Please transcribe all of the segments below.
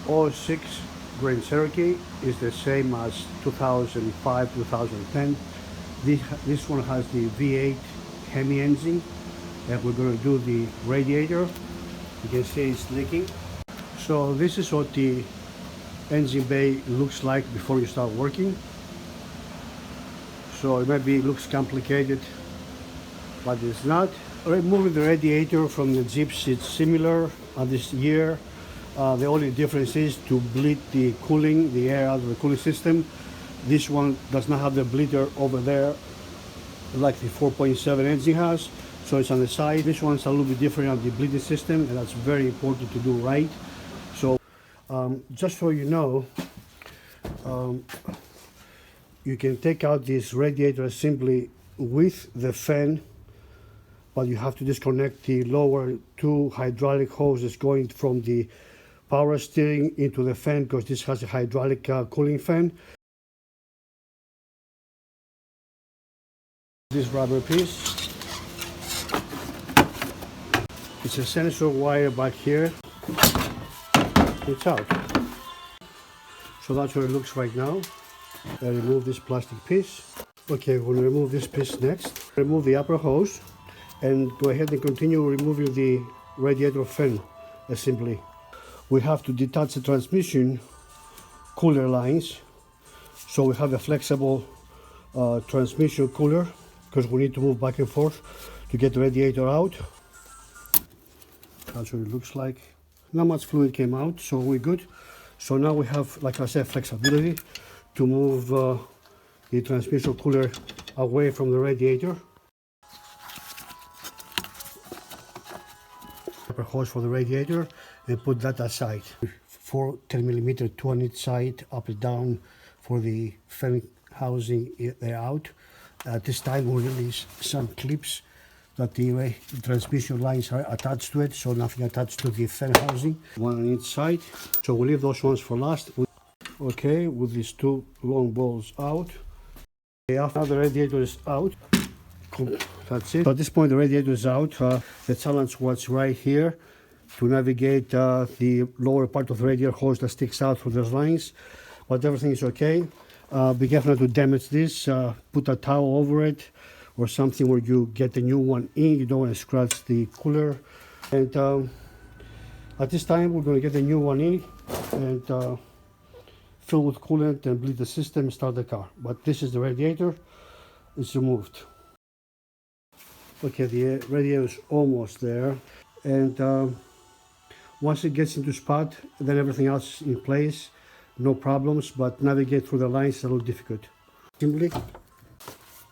06 Grand Cherokee is the same as 2005, 2010. This one has the V8 Hemi engine, and we're going to do the radiator. You can see it's leaking. So this is what the engine bay looks like before you start working. So it maybe looks complicated, but it's not. Removing the radiator from the Jeeps, it's similar this year. The only difference is to bleed the cooling, the air out of the cooling system. This one does not have the bleeder over there like the 4.7 engine has, so it's on the side. This one's a little bit different on the bleeding system, and that's very important to do right. So just so you know, you can take out this radiator assembly with the fan, but you have to disconnect the lower two hydraulic hoses going from the power steering into the fan, because this has a hydraulic cooling fan. This rubber piece, it's a sensor wire back here. It's out. So that's what it looks right now. I remove this plastic piece. Okay, we'll remove this piece next. Remove the upper hose and go ahead and continue removing the radiator fan assembly. We have to detach the transmission cooler lines, so we have a flexible transmission cooler, because we need to move back and forth to get the radiator out. That's what it looks like. Not much fluid came out, so we're good. So now we have, like I said, flexibility to move the transmission cooler away from the radiator. Upper hose for the radiator, and put that aside. 4 10mm, 2 on each side, up and down for the fan housing. They're out. At this time we'll release some clips that the transmission lines are attached to it, so nothing attached to the fan housing. 1 on each side. So we'll leave those ones for last. Okay, with these 2 long balls out. Okay, after the radiator is out, that's it. So at this point the radiator is out. The challenge was right here to navigate the lower part of the radiator hose that sticks out through those lines, but everything is okay. Be careful not to damage this. Put a towel over it or something where you get a new one in. You don't want to scratch the cooler. And at this time we're going to get a new one in and fill with coolant and bleed the system and start the car. But this is the radiator. It's removed. Okay, the radiator is almost there, and once it gets into spot, then everything else is in place, no problems, but navigate through the lines is a little difficult. Simply.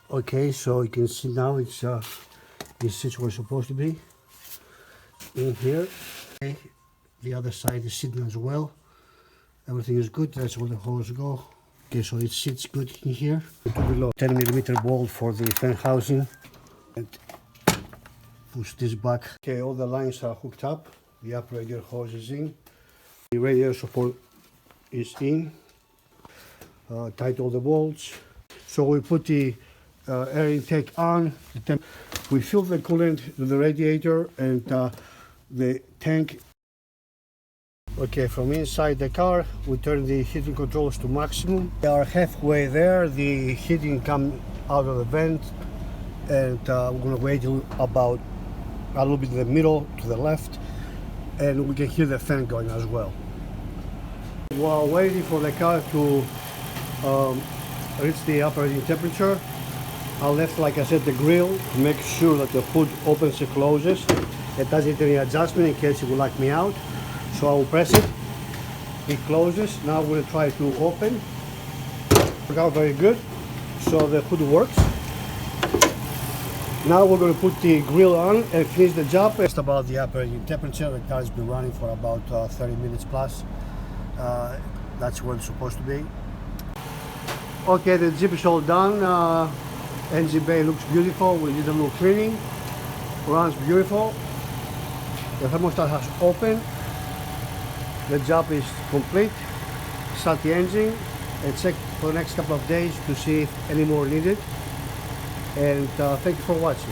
Okay, so you can see now it's where it's supposed to be, in here. Okay, the other side is sitting as well. Everything is good, that's where the hose go. Okay, so it sits good in here. Below 10mm bolt for the fan housing. And push this back. Okay, all the lines are hooked up. The upper radiator hose is in. The radiator support is in. Tight all the bolts. So we put the air intake on. We fill the coolant to the radiator and the tank. Okay, from inside the car, we turn the heating controls to maximum. We are halfway there. The heating comes out of the vent, and we're going to wait till about a little bit in the middle to the left, and we can hear the fan going as well. While waiting for the car to reach the operating temperature, I left, like I said, the grill to make sure that the hood opens and closes. It doesn't need any adjustment in case it will lock me out. So I will press it, it closes. Now we're going to try to open. Worked out very good, so the hood works. Now we're going to put the grill on and finish the job. Just about the operating temperature. The car has been running for about 30 minutes plus. That's where it's supposed to be. Okay, the Jeep is all done. Engine bay looks beautiful. We did a little cleaning. Runs beautiful. The thermostat has opened. The job is complete. Start the engine and check for the next couple of days to see if any more needed. And thank you for watching.